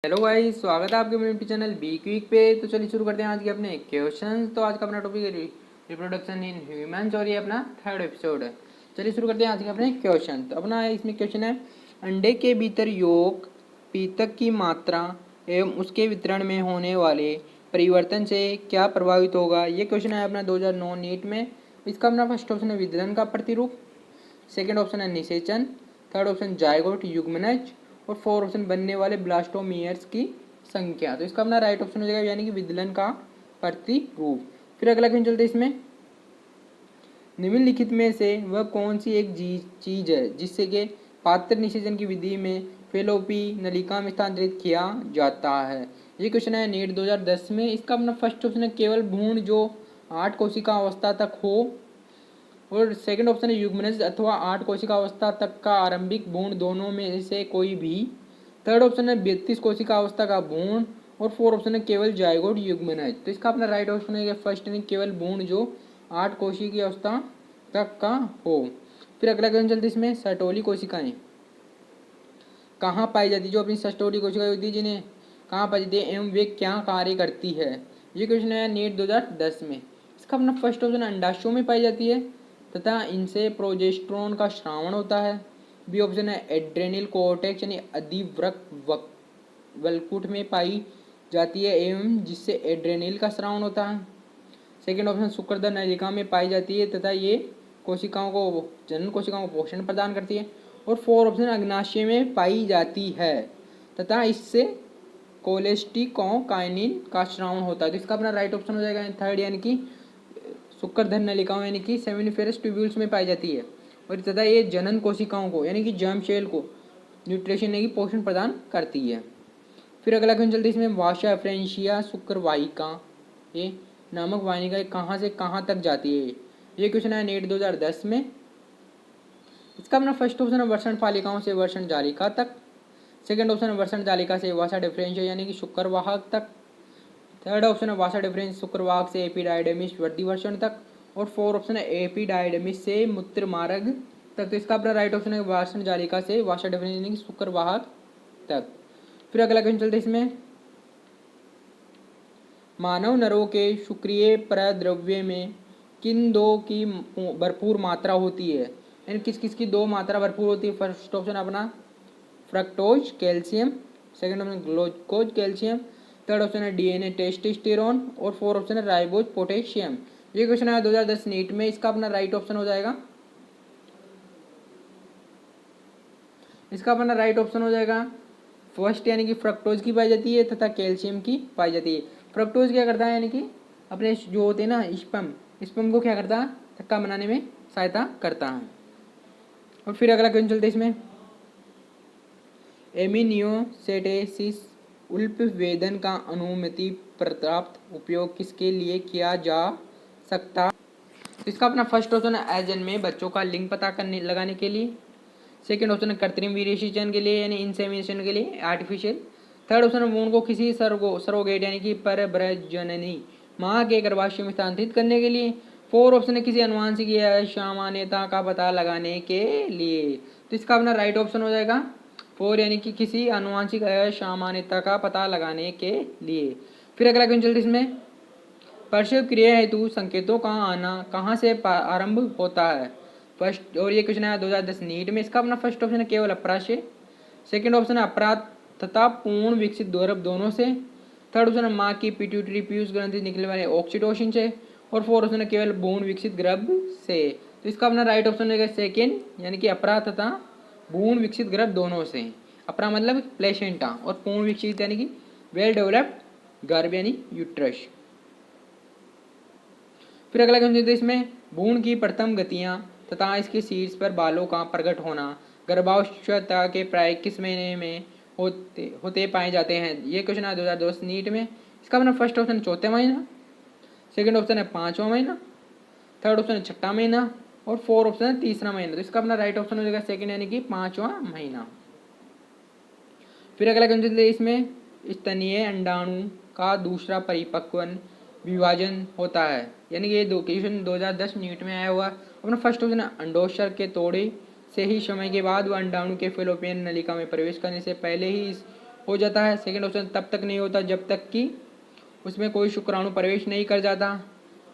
Hello भाई, स्वागत है आपके मेरे यूट्यूब चैनल बी क्विक पे। तो चलिए शुरू करते हैं आज के अपने क्वेश्चन। तो आज का अपना टॉपिक है रिप्रोडक्शन इन ह्यूमंस और ये अपना थर्ड एपिसोड है। चलिए शुरू करते हैं आज के अपने क्वेश्चन। तो अपना इसमें क्वेश्चन है, अंडे के भीतर योग पीतक की मात्रा एवं उसके वितरण में होने वाले परिवर्तन से क्या प्रभावित होगा। ये क्वेश्चन है अपना 2009 नीट में। इसका अपना फर्स्ट ऑप्शन है विदलन का प्रतिरूप, सेकेंड ऑप्शन है निषेचन, थर्ड ऑप्शन जायगोट युग्मनज और फोर ऑप्शन बनने वाले ब्लास्टोमियर्स की संख्या। तो इसका अपना राइट ऑप्शन हो जाएगा यानी कि विदलन का प्रतिरूप। फिर अगला क्वेश्चन चलते हैं इसमें, निम्नलिखित में से वह कौन सी एक चीज है जिससे कि पात्र निषेचन की विधि में फेलोपी नलिका में स्थानांतरित किया जाता है। ये क्वेश्चन है नीट 2010 में। इसका अपना फर्स्ट ऑप्शन है केवल भ्रूण जो 8 कोशिका अवस्था तक हो, और सेकंड ऑप्शन है युग्मनज अथवा 8 कोशिका अवस्था तक का आरंभिक भ्रूण, दोनों में से कोई भी। थर्ड ऑप्शन है 32 कोशिका अवस्था का भ्रूण, और फोर ऑप्शन है केवल जायगोट युग्मनज। तो इसका अपना राइट ऑप्शन है फर्स्ट यानी केवल भ्रूण जो 8 कोशिका की अवस्था तक का हो। फिर अगला क्वेश्चन चलते इसमें, सटोली कोशिकाएं कहाँ पाई जाती है। जो अपनी सटोली कोशिकाएं होती है जिन्हें कहाँ पाई जाती है एवं वे क्या कार्य करती है। ये क्वेश्चन है नीट 2010 में। इसका अपना फर्स्ट ऑप्शन अंडाशयों में पाई जाती है तथा इनसे प्रोजेस्टेरोन का श्रावण होता है। बी ऑप्शन है एड्रेनल कोर्टेक्स यानी अधिवृक्क वल्कुट में पाई जाती है एवं जिससे एड्रेनल का श्रावण होता है। सेकेंड ऑप्शन शुक्रदर नलिका में पाई जाती है तथा ये कोशिकाओं को जनन कोशिकाओं को पोषण प्रदान करती है। और फोर ऑप्शन अग्नाशय में पाई जाती है तथा इससे कोलेस्टिकोकाइनिन का श्रावण होता है। तो इसका अपना राइट ऑप्शन हो जाएगा थर्ड यानी कि शुक्रधर नलिकाओं यानी कि सेमिनिफेरस ट्यूब्यूल्स में पाई जाती है, और तथा ये जनन कोशिकाओं को यानी कि जर्म सेल को न्यूट्रिशन यानी कि पोषण प्रदान करती है। फिर अगला क्वेश्चन चलते हैं इसमें, वाशा फ्रेंशिया शुक्रवाहिका ये नामक वाहिका कहाँ से कहाँ तक जाती है। ये क्वेश्चन है नीट 2010 में। इसका अपना फर्स्ट ऑप्शन है वर्षण फालिकाओं से वर्षण जालिका तक, सेकेंड ऑप्शन है वर्षण जालिका से वासा डिफरेंशिया यानी कि शुक्रवाहक तक, थर्ड ऑप्शन है वासा डिफरेंस शुक्रवाहक से एपिडाइडमिस वृद्धि वर्षण तक, और फोर ऑप्शन है एपिडाइडमिस से मूत्र मार्ग तक। तो इसका अपना राइट ऑप्शन है वर्षण जालिका से वासा डिफरेंस यानी कि शुक्रवाहक तक। फिर अगला क्वेश्चन चलते इसमें, मानव नरों के शुक्रिय प्रद्रव्य में किन दो की भरपूर मात्रा होती है, यानी किस किस की दो मात्रा भरपूर होती है। फर्स्ट ऑप्शन अपना fructose calcium, second option glucose calcium, third option है डीएनए टेस्टोस्टेरोन, और फोर ऑप्शन है राइबोज पोटेशियम। ये क्वेश्चन है 2010 नीट में। इसका अपना राइट ऑप्शन हो जाएगा, इसका अपना राइट ऑप्शन हो जाएगा फर्स्ट यानी कि फ्रक्टोज की पाई जाती है तथा कैल्शियम की पाई जाती है। फ्रक्टोज क्या करता है यानी कि अपने जो होते हैं ना स्पम को क्या करता है, थक्का बनाने में सहायता करता है। और फिर अगला क्वेश्चन चलते इसमें, एमिनियोसेटेसिस उल्पवेदन का अनुमति प्राप्त उपयोग किसके लिए किया जा सकता। तो इसका अपना फर्स्ट ऑप्शन है एजन में बच्चों का लिंग पता करने लगाने के लिए, सेकेंड ऑप्शन है कृत्रिम वीर्यसेचन के लिए यानी इंसेमिनेशन के लिए आर्टिफिशियल, थर्ड ऑप्शन है भ्रूण को किसी सरोगेट यानी कि परभ्रजननी माँ के गर्भाशय में स्थानांतरित करने के लिए, फोर ऑप्शन है किसी अनुवांशिक असामान्यता का पता लगाने के लिए। तो इसका अपना राइट ऑप्शन हो जाएगा फोर यानी कि किसी अनुवांशिक असामान्यता का पता लगाने के लिए। फिर अगला क्वेश्चन चलते इसमें, परसव क्रिया हेतु संकेतों का आना कहाँ से आरंभ होता है। फर्स्ट, और ये क्वेश्चन है 2010 नीट में। इसका अपना फर्स्ट ऑप्शन है केवल अप्राशय, सेकंड ऑप्शन है अपराध तथा पूर्ण विकसित गर्भ दोनों से, थर्ड ऑप्शन है माँ की पिट्यूटरी पीयूष ग्रंथि निकलने वाले ऑक्सीटोसिन से, और फोर्थ ऑप्शन है केवल पूर्ण विकसित गर्भ से। तो इसका अपना राइट ऑप्शन है सेकेंड यानी कि अपराध तथा पूर्ण विकसित गर्भ दोनों से। अपरा मतलब प्लेसेंटा, और पूर्ण विकसित यानी कि वेल डेवलप्ड गर्भ यानी यूट्रस। फिर अगला क्वेश्चन है इसमें, भ्रूण की प्रथम गतियां तथा इसके शीर्ष पर बालों का प्रकट होना गर्भावस्था के प्राय किस महीने में होते पाए जाते हैं। ये क्वेश्चन है 2002 नीट में। इसका अपना फर्स्ट ऑप्शन चौथे महीना, सेकंड ऑप्शन है पांचवा महीना, थर्ड ऑप्शन है छठा महीना, और फोर ऑप्शन है तीसरा महीना। तो इसका अपना राइट ऑप्शन हो जाएगा सेकंड यानी कि पांचवा महीना। फिर अगला क्वेश्चन इसमें, स्तनीय अंडाणु का दूसरा परिपक्वन विभाजन होता है, यानी कि ये दो क्वेश्चन 2010 नीट में आया हुआ। अपना फर्स्ट ऑप्शन अंडोत्सर्ग के तोड़े से ही समय के बाद वह अंडाणु के फेलोपियन नलिका में प्रवेश करने से पहले ही इस हो जाता है। सेकेंड ऑप्शन तब तक नहीं होता जब तक कि उसमें कोई शुक्राणु प्रवेश नहीं कर जाता।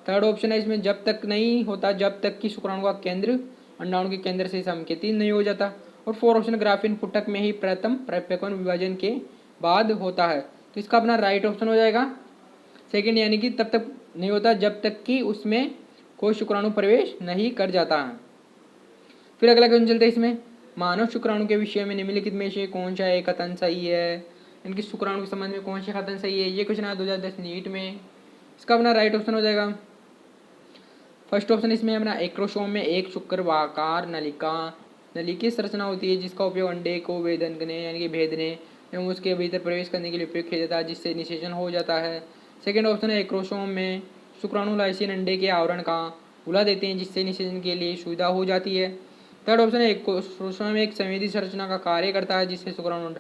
थर्ड ऑप्शन है इसमें जब तक नहीं होता जब तक कि शुक्राणु का केंद्र अंडाणु के केंद्र से समकेंद्रित नहीं हो जाता। और फोर ऑप्शन ग्राफीन पुटक में ही प्रथम प्रक्षेपण विभाजन के बाद होता है। तो इसका अपना राइट ऑप्शन हो जाएगा सेकेंड, यानी कि तब तक नहीं होता जब तक कि उसमें कोई शुक्राणु प्रवेश नहीं कर जाता है। फिर अगला क्वेश्चन चलते हैं इसमें, मानव शुक्राणु के विषय में निम्नलिखित में से कौन सा एक कथन सही है, इनकी शुक्राणु के संबंध में कौन सा कथन सही है। ये क्वेश्चन आया 2010 नीट में। इसका अपना राइट ऑप्शन हो जाएगा फर्स्ट ऑप्शन। इसमें अपना एक्रोसोम में एक शुक्रवाकार नलिकी संरचना होती है जिसका उपयोग अंडे को भेदने यानी कि भेदने एवं उसके भीतर प्रवेश करने के लिए उपयोग किया जाता है जिससे निषेचन हो जाता है। सेकेंड ऑप्शन है एक्रोसोम में शुक्राणु लाइसिन अंडे के आवरण का उला देते हैं जिससे निषेचन के लिए सुविधा हो जाती है। थर्ड ऑप्शन है एक्रोसोम में एक संवेदी संरचना का कार्य करता है जिससे शुक्राणु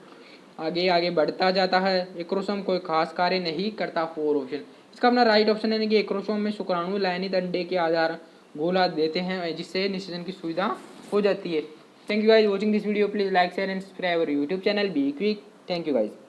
आगे आगे बढ़ता जाता है। एक्रोसोम कोई खास कार्य नहीं करता। फोर ऑप्शन इसका अपना राइट ऑप्शन है कि एक्रोसोम में शुक्राणु लायनित अंडे के आधार गोला देते हैं जिससे निषेचन की सुविधा हो जाती है। Thank you guys watching this video, please like share and subscribe our YouTube channel be quick. Thank you guys.